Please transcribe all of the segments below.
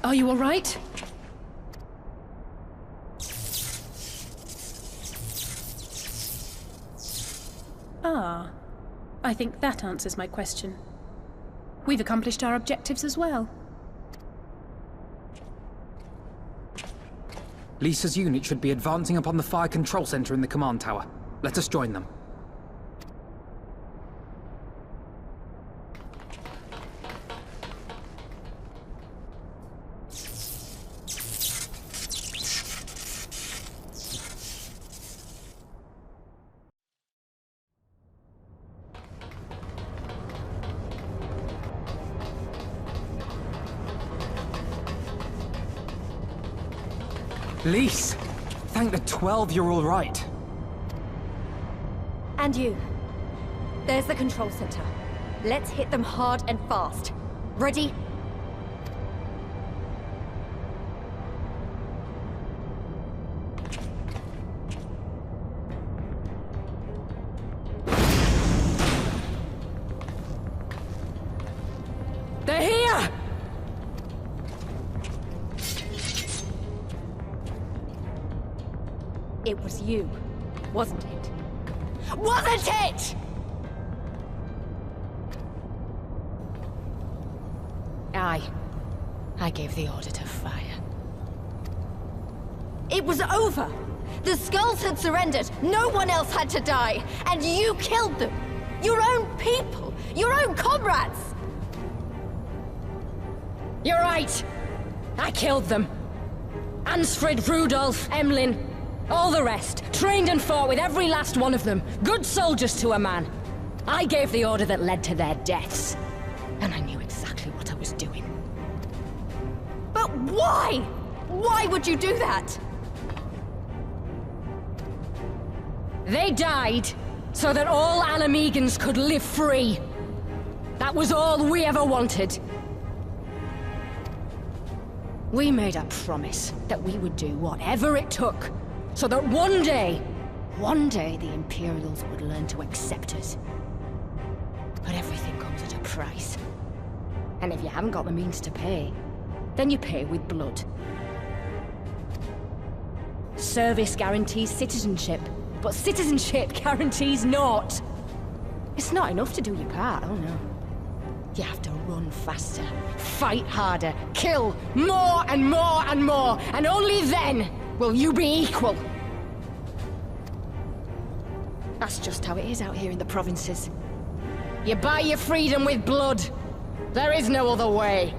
Are you all right? Ah, I think that answers my question. We've accomplished our objectives as well. Lisa's unit should be advancing upon the fire control center in the command tower. Let us join them. Lise! Thank the 12 you're all right. And you. There's the control center. Let's hit them hard and fast. Ready? They're here! It was you, wasn't it? Wasn't it?! I gave the order to fire. It was over! The Skulls had surrendered, no one else had to die, and you killed them! Your own people! Your own comrades! You're right! I killed them. Ansfrid, Rudolph, Emlyn, all the rest. Trained and fought with every last one of them. Good soldiers to a man. I gave the order that led to their deaths. And I knew exactly what I was doing. But why? Why would you do that? They died so that all Alamegans could live free. That was all we ever wanted. We made a promise that we would do whatever it took, so that one day the Imperials would learn to accept us. But everything comes at a price. And if you haven't got the means to pay, then you pay with blood. Service guarantees citizenship, but citizenship guarantees naught. It's not enough to do your part, oh no. You have to run faster, fight harder, kill more and more and more, and only then will you be equal. That's just how it is out here in the provinces. You buy your freedom with blood. There is no other way.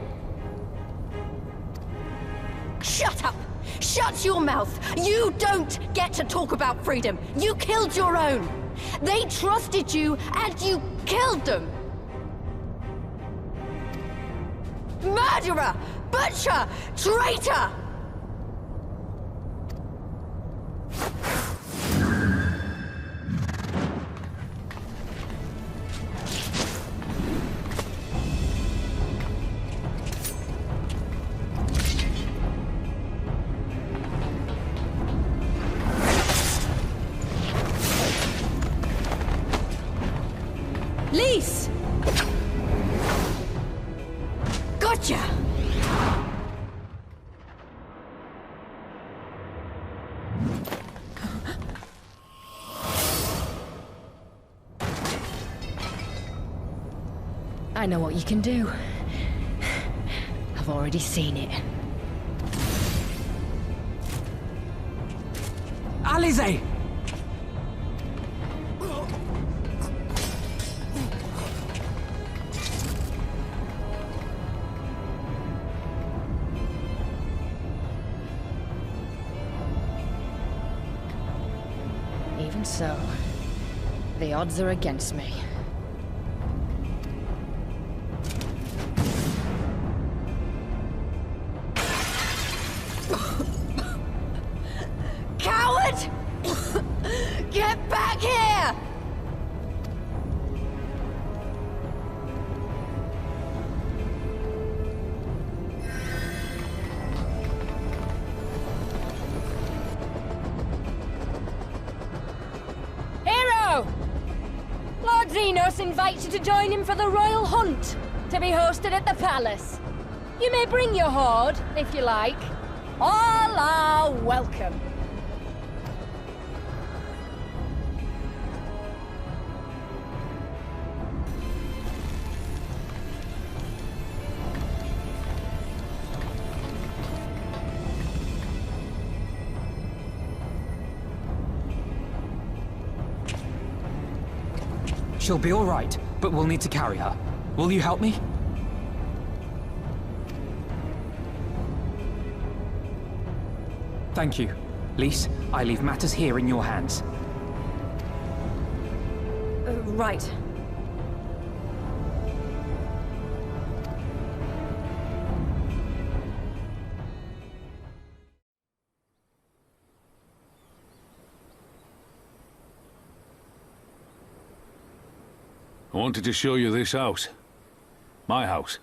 Shut up! Shut your mouth! You don't get to talk about freedom! You killed your own! They trusted you, and you killed them! Murderer! Butcher! Traitor! Lise! Gotcha! I know what you can do. I've already seen it. Alize! Even so, the odds are against me. Coward! Get back here! Hero! Lord Xenos invites you to join him for the royal hunt, to be hosted at the palace. You may bring your horde, if you like. All are welcome. She'll be all right, but we'll need to carry her. Will you help me? Thank you. Lise, I leave matters here in your hands. Right. I wanted to show you this house. My house.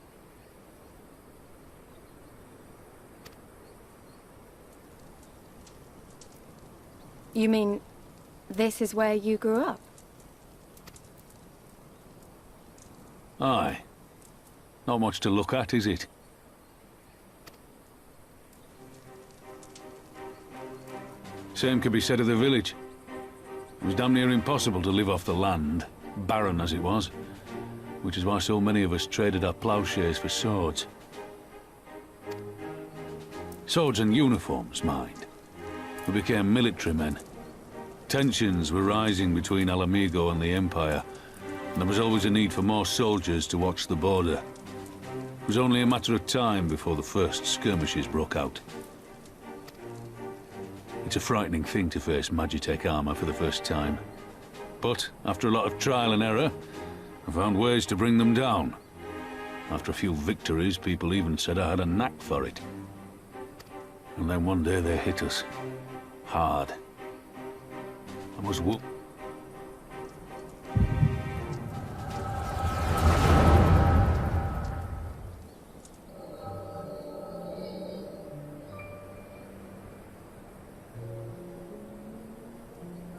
You mean, this is where you grew up? Aye. Not much to look at, is it? Same could be said of the village. It was damn near impossible to live off the land, barren as it was, which is why so many of us traded our plowshares for swords. Swords and uniforms, mind. We became military men. Tensions were rising between Alamigo and the Empire, and there was always a need for more soldiers to watch the border. It was only a matter of time before the first skirmishes broke out. It's a frightening thing to face Magitech armor for the first time. But after a lot of trial and error, I found ways to bring them down. After a few victories, people even said I had a knack for it. And then one day they hit us. Hard. I was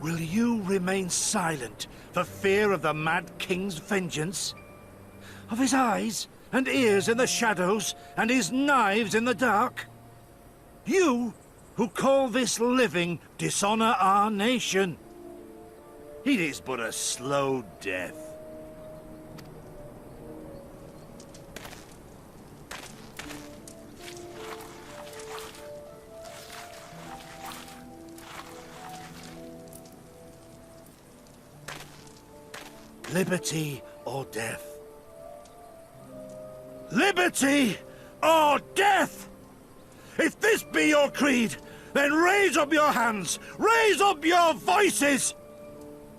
Will you remain silent for fear of the Mad King's vengeance? Of his eyes and ears in the shadows and his knives in the dark? You, who call this living dishonor our nation. It is but a slow death. Liberty or death? Liberty or death? If this be your creed, then raise up your hands, raise up your voices!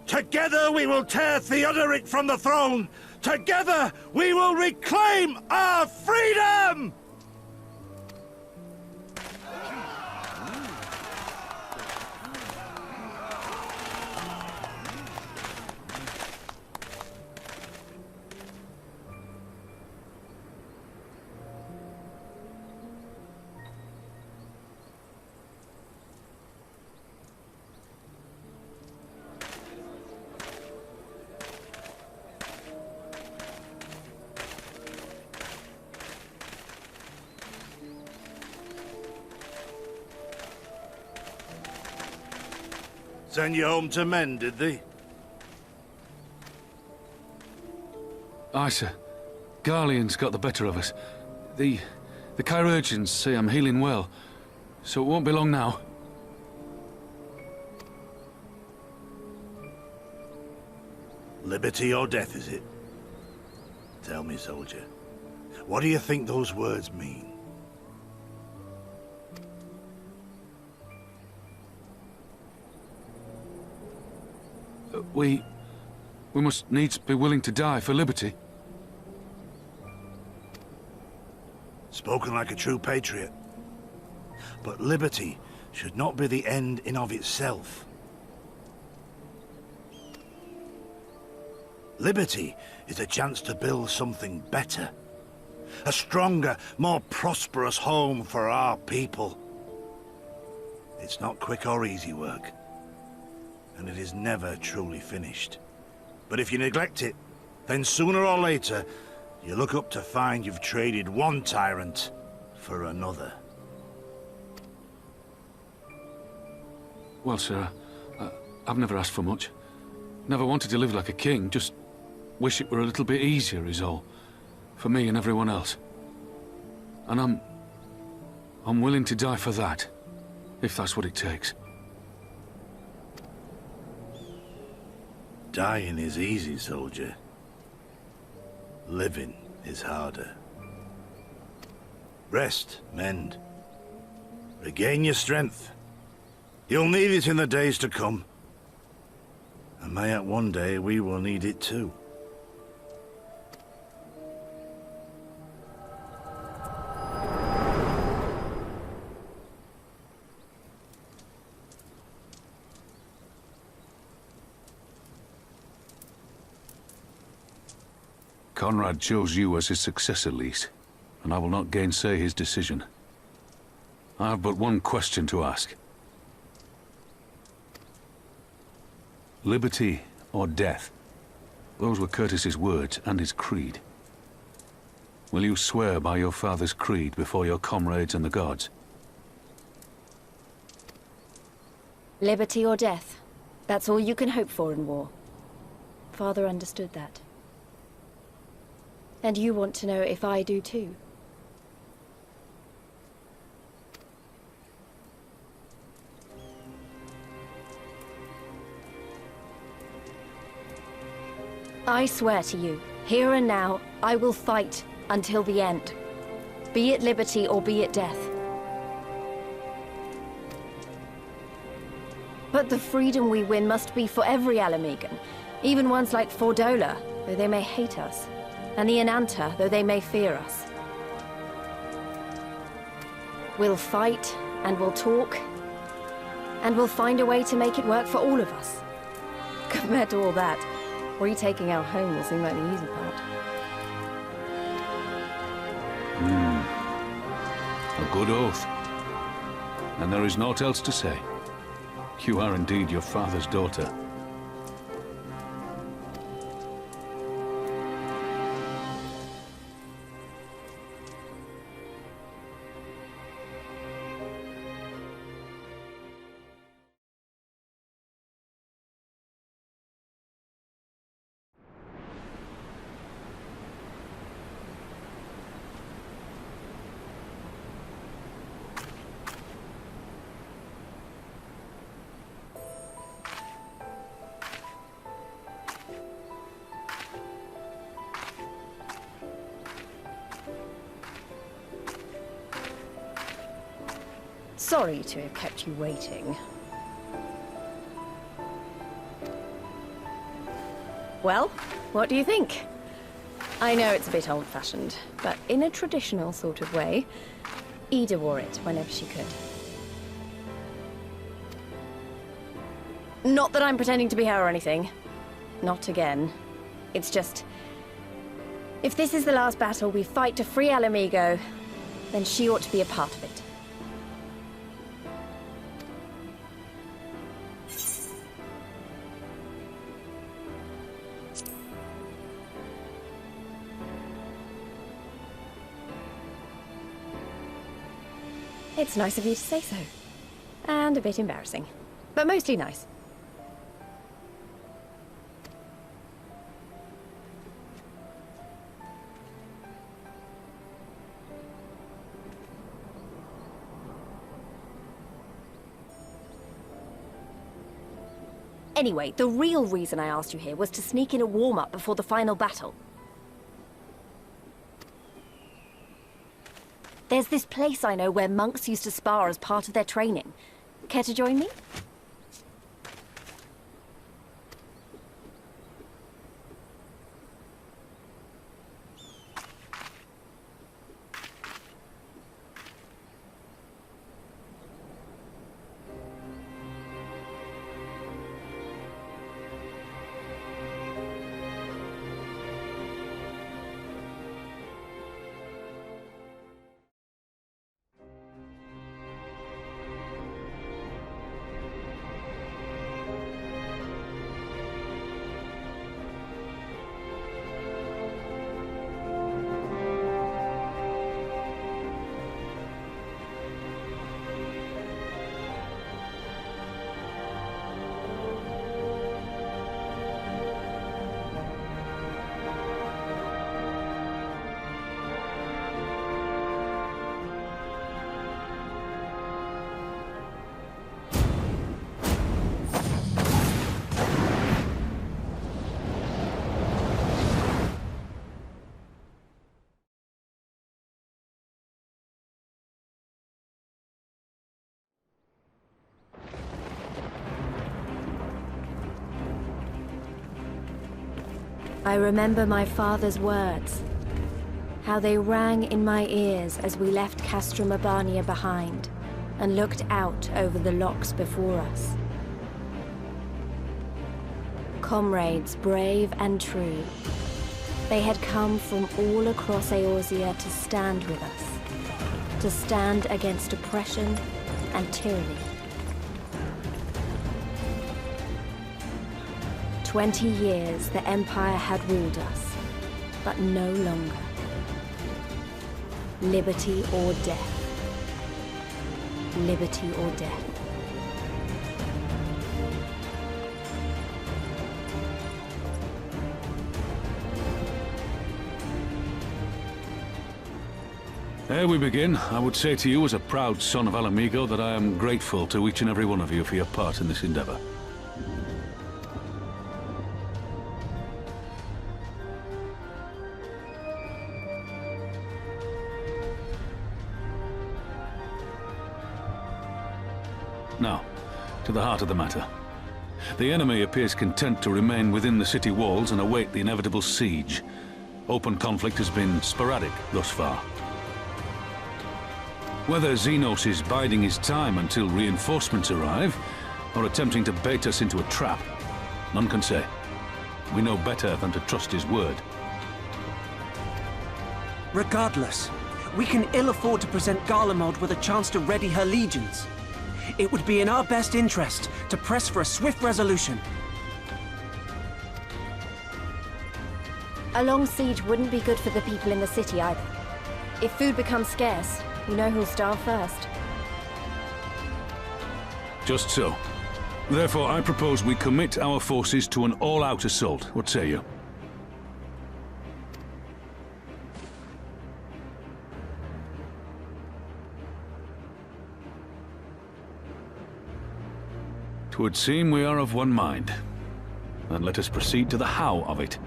Together we will tear Theodoric from the throne! Together we will reclaim our freedom! Send you home to men, did they? Aye, sir. Garlean's got the better of us. The chirurgeons say I'm healing well, so it won't be long now. Liberty or death, is it? Tell me, soldier. What do you think those words mean? We must needs be willing to die for liberty. Spoken like a true patriot. But liberty should not be the end in of itself. Liberty is a chance to build something better. A stronger, more prosperous home for our people. It's not quick or easy work. And it is never truly finished. But if you neglect it, then sooner or later, You look up to find you've traded one tyrant for another. Well, sir, I've never asked for much. Never wanted to live like a king, just wish it were a little bit easier is all. For me and everyone else. And I'm willing to die for that, if that's what it takes. Dying is easy, soldier. Living is harder. Rest, mend. Regain your strength. You'll need it in the days to come. And mayhap one day we will need it too. Conrad chose you as his successor, Lise, and I will not gainsay his decision. I have but one question to ask. Liberty or death? Those were Curtis's words and his creed. Will you swear by your father's creed before your comrades and the gods? Liberty or death. That's all you can hope for in war. Father understood that. And you want to know if I do too? I swear to you, here and now, I will fight until the end. Be it liberty or be it death. But the freedom we win must be for every Alamegan, even ones like Fordola, though they may hate us, and the Ananta, though they may fear us. We'll fight, and we'll talk, and we'll find a way to make it work for all of us. Compared to all that, retaking our home will seem like the easy part. A good oath. And there is naught else to say. You are indeed your father's daughter. Sorry to have kept you waiting. Well, what do you think? I know it's a bit old-fashioned, but in a traditional sort of way, Ida wore it whenever she could. Not that I'm pretending to be her or anything. Not again. It's just... if this is the last battle we fight to free Alamigo, then she ought to be a part of it. It's nice of you to say so. And a bit embarrassing. But mostly nice. Anyway, the real reason I asked you here was to sneak in a warm-up before the final battle. There's this place I know where monks used to spar as part of their training. Care to join me? I remember my father's words, how they rang in my ears as we left Castrum Urbania behind and looked out over the locks before us. Comrades brave and true, they had come from all across Eorzea to stand with us, to stand against oppression and tyranny. 20 years the Empire had ruled us, but no longer. Liberty or death. Liberty or death. Ere we begin, I would say to you as a proud son of Alamigo that I am grateful to each and every one of you for your part in this endeavor. Now, to the heart of the matter. The enemy appears content to remain within the city walls and await the inevitable siege. Open conflict has been sporadic thus far. Whether Xenos is biding his time until reinforcements arrive, or attempting to bait us into a trap, none can say. We know better than to trust his word. Regardless, we can ill afford to present Garlemald with a chance to ready her legions. It would be in our best interest to press for a swift resolution. A long siege wouldn't be good for the people in the city either. If food becomes scarce, you know who'll starve first. Just so. Therefore, I propose we commit our forces to an all-out assault. What say you? Twould seem we are of one mind. Then let us proceed to the how of it.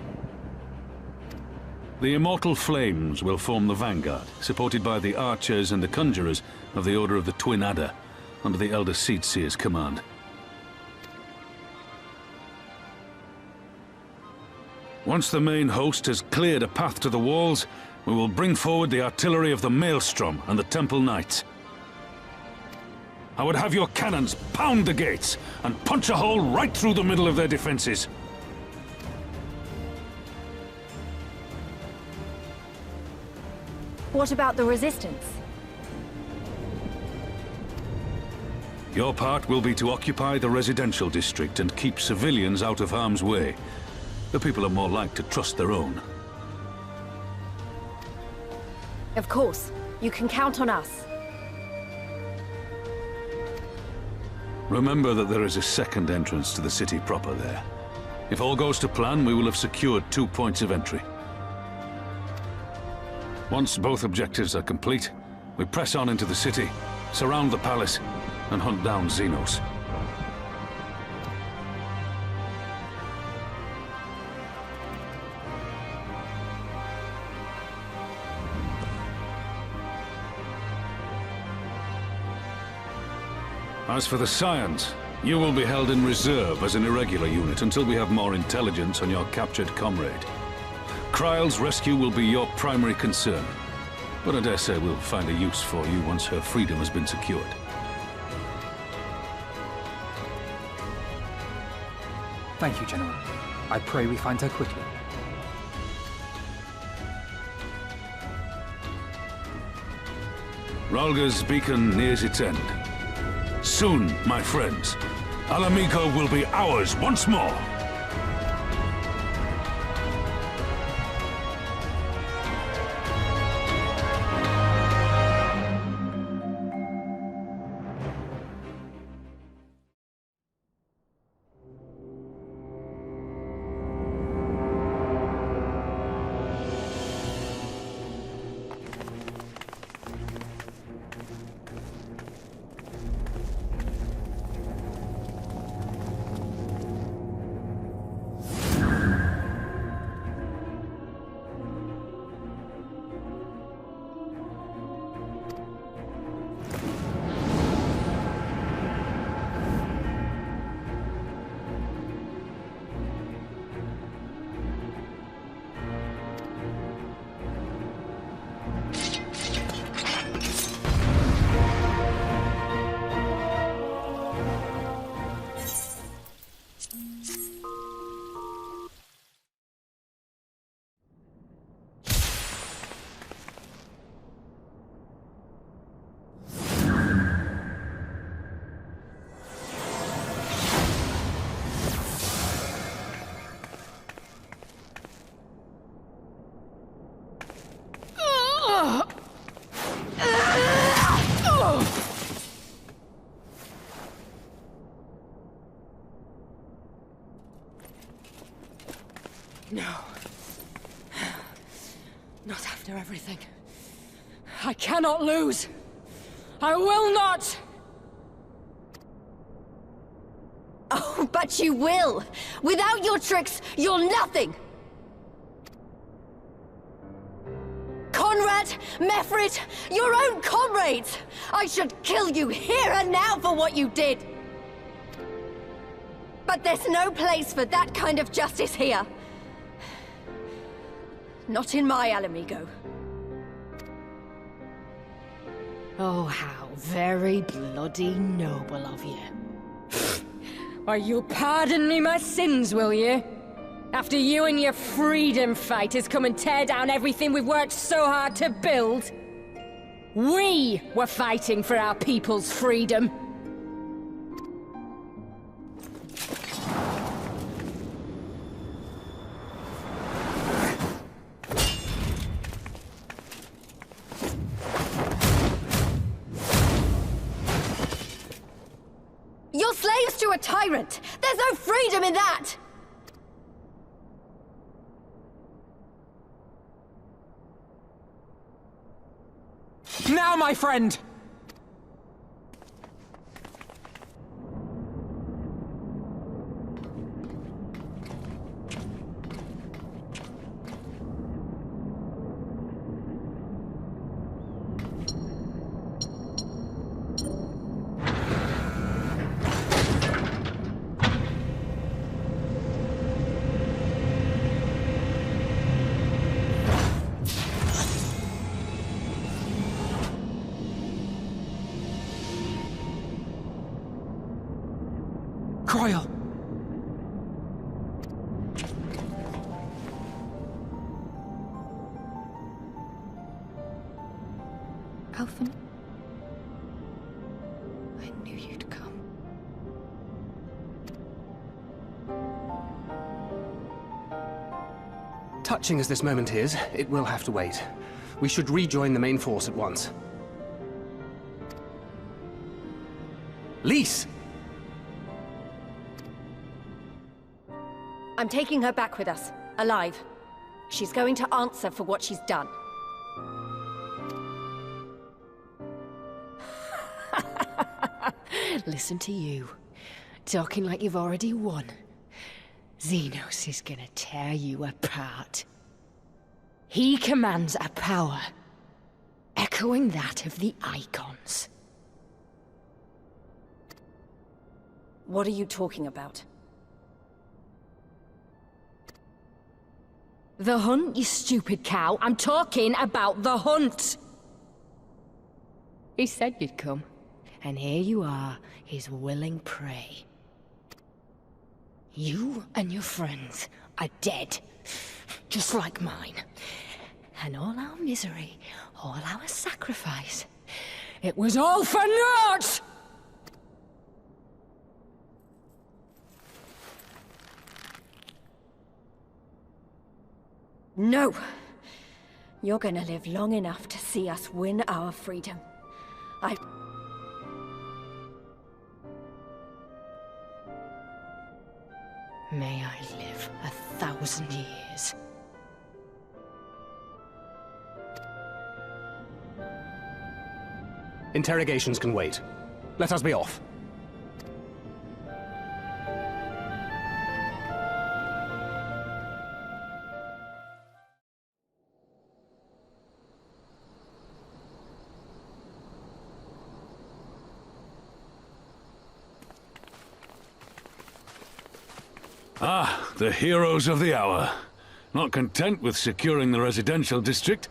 The Immortal Flames will form the vanguard, supported by the archers and the conjurers of the Order of the Twin Adder, under the Elder Seedseer's command. Once the main host has cleared a path to the walls, we will bring forward the artillery of the Maelstrom and the Temple Knights. I would have your cannons pound the gates and punch a hole right through the middle of their defenses. What about the resistance? Your part will be to occupy the residential district and keep civilians out of harm's way. The people are more like to trust their own. Of course. You can count on us. Remember that there is a second entrance to the city proper there. If all goes to plan, we will have secured 2 points of entry. Once both objectives are complete, we press on into the city, surround the palace, and hunt down Xenos. As for the Scions, you will be held in reserve as an irregular unit until we have more intelligence on your captured comrade. Kryle's rescue will be your primary concern, but I dare say we'll find a use for you once her freedom has been secured. Thank you, General. I pray we find her quickly. Rhalga's beacon nears its end. Soon, my friends, Alamigo will be ours once more! Not after everything. I cannot lose. I will not! Oh, but you will! Without your tricks, you're nothing! Conrad, Mefrid, your own comrades! I should kill you here and now for what you did! But there's no place for that kind of justice here. Not in my Alamigo. Oh, how very bloody noble of you. Why, you'll pardon me my sins, will you? After you and your freedom fighters come and tear down everything we've worked so hard to build? We were fighting for our people's freedom. You're slaves to a tyrant! There's no freedom in that! Now, my friend! Croyle! Alphen? I knew you'd come. Touching as this moment is, it will have to wait. We should rejoin the main force at once. Lise! I'm taking her back with us, alive. She's going to answer for what she's done. Listen to you, talking like you've already won. Xenos is gonna tear you apart. He commands a power, echoing that of the Icons. What are you talking about? The hunt, you stupid cow. I'm talking about the hunt! He said you'd come, and here you are, his willing prey. You and your friends are dead, just like mine. And all our misery, all our sacrifice, it was all for naught! No! You're gonna live long enough to see us win our freedom. May I live 1,000 years. Interrogations can wait. Let us be off. Ah, the heroes of the hour. Not content with securing the residential district,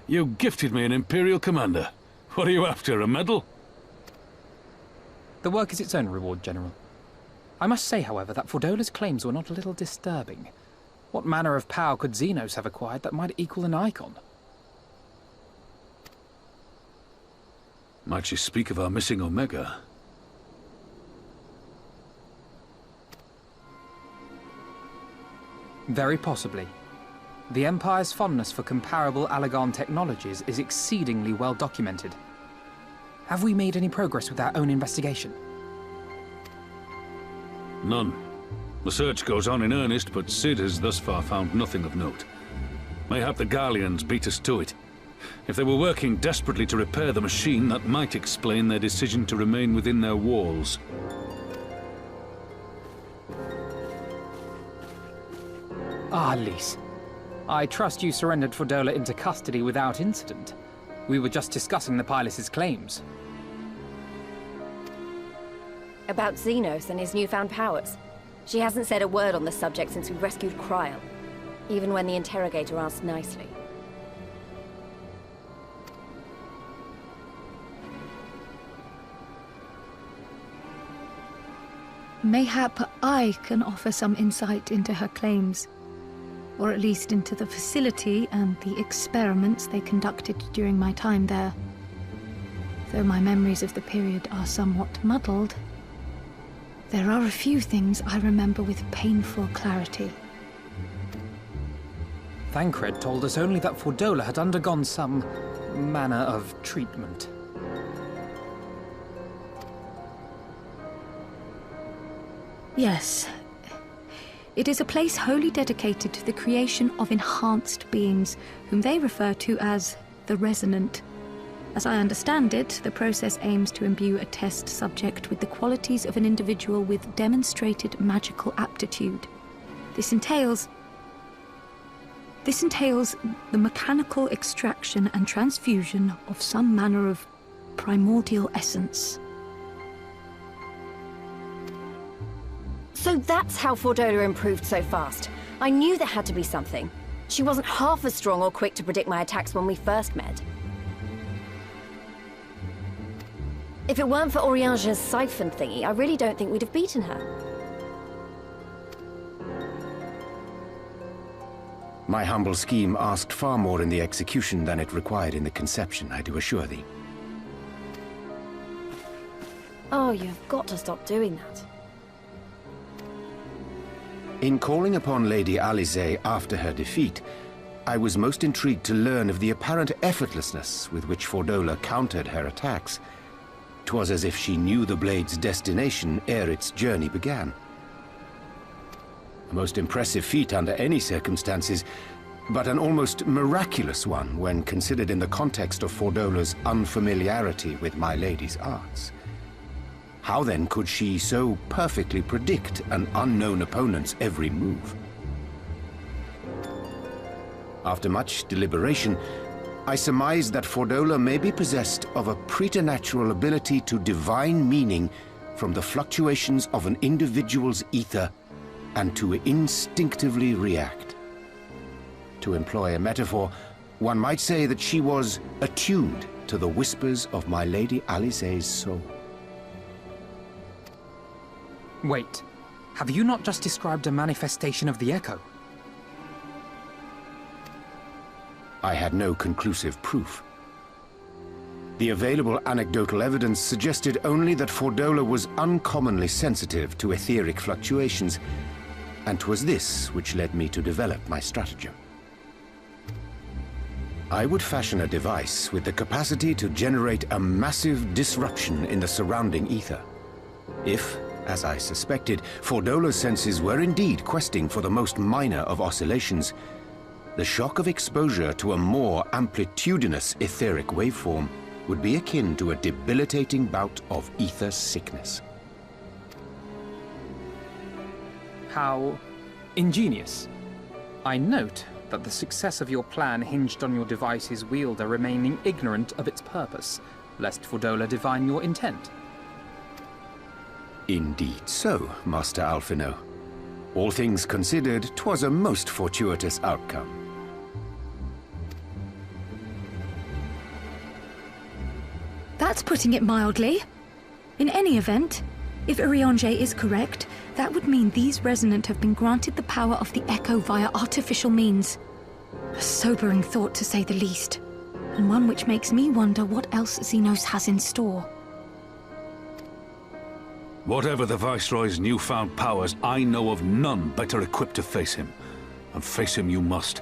you gifted me an Imperial Commander. What are you after, a medal? The work is its own reward, General. I must say, however, that Fordola's claims were not a little disturbing. What manner of power could Xenos have acquired that might equal an Icon? Might she speak of our missing Omega? Very possibly. The Empire's fondness for comparable Allagan technologies is exceedingly well documented. Have we made any progress with our own investigation? None. The search goes on in earnest, but Sid has thus far found nothing of note. Mayhap the Garleans beat us to it. If they were working desperately to repair the machine, that might explain their decision to remain within their walls. Ah, Lys. I trust you surrendered Fordola into custody without incident. We were just discussing the pilot's claims. About Xenos and his newfound powers. She hasn't said a word on the subject since we rescued Cryle, even when the interrogator asked nicely. Mayhap I can offer some insight into her claims, or at least into the facility and the experiments they conducted during my time there. Though my memories of the period are somewhat muddled, there are a few things I remember with painful clarity. Thancred told us only that Fordola had undergone some manner of treatment. Yes. It is a place wholly dedicated to the creation of enhanced beings, whom they refer to as the Resonant. As I understand it, the process aims to imbue a test subject with the qualities of an individual with demonstrated magical aptitude. This entails the mechanical extraction and transfusion of some manner of primordial essence. So that's how Fordola improved so fast. I knew there had to be something. She wasn't half as strong or quick to predict my attacks when we first met. If it weren't for Oriange's siphon thingy, I really don't think we'd have beaten her. My humble scheme asked far more in the execution than it required in the conception, I do assure thee. Oh, you've got to stop doing that. In calling upon Lady Alisaie after her defeat, I was most intrigued to learn of the apparent effortlessness with which Fordola countered her attacks. 'Twas as if she knew the blade's destination ere its journey began. A most impressive feat under any circumstances, but an almost miraculous one when considered in the context of Fordola's unfamiliarity with my lady's arts. How then could she so perfectly predict an unknown opponent's every move? After much deliberation, I surmised that Fordola may be possessed of a preternatural ability to divine meaning from the fluctuations of an individual's ether and to instinctively react. To employ a metaphor, one might say that she was attuned to the whispers of my Lady Alisaie's soul. Wait, have you not just described a manifestation of the Echo? I had no conclusive proof. The available anecdotal evidence suggested only that Fordola was uncommonly sensitive to etheric fluctuations, and 'twas this which led me to develop my stratagem. I would fashion a device with the capacity to generate a massive disruption in the surrounding ether. If, as I suspected, Fordola's senses were indeed questing for the most minor of oscillations, the shock of exposure to a more amplitudinous etheric waveform would be akin to a debilitating bout of ether sickness. How ingenious. I note that the success of your plan hinged on your device's wielder remaining ignorant of its purpose, lest Fordola divine your intent. Indeed so, Master Alphino. All things considered, 'twas a most fortuitous outcome. That's putting it mildly. In any event, if Oriange is correct, that would mean these Resonant have been granted the power of the Echo via artificial means. A sobering thought, to say the least, and one which makes me wonder what else Xenos has in store. Whatever the Viceroy's newfound powers, I know of none better equipped to face him. And face him you must.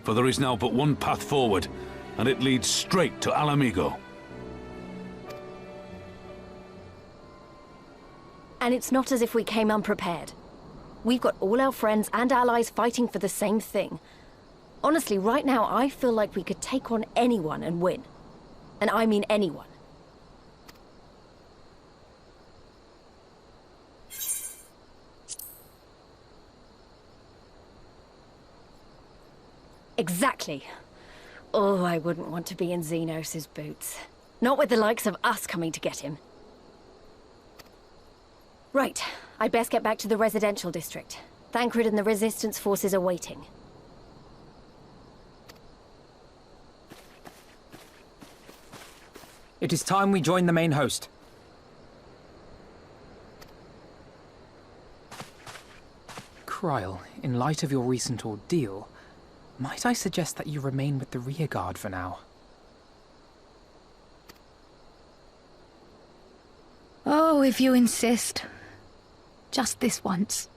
For there is now but one path forward, and it leads straight to Alamigo. And it's not as if we came unprepared. We've got all our friends and allies fighting for the same thing. Honestly, right now, I feel like we could take on anyone and win. And I mean anyone. Exactly. Oh, I wouldn't want to be in Xenos' boots. Not with the likes of us coming to get him. Right. I'd best get back to the residential district. Thancred and the Resistance forces are waiting. It is time we join the main host. Kryl, in light of your recent ordeal, might I suggest that you remain with the rearguard for now? Oh, if you insist. Just this once.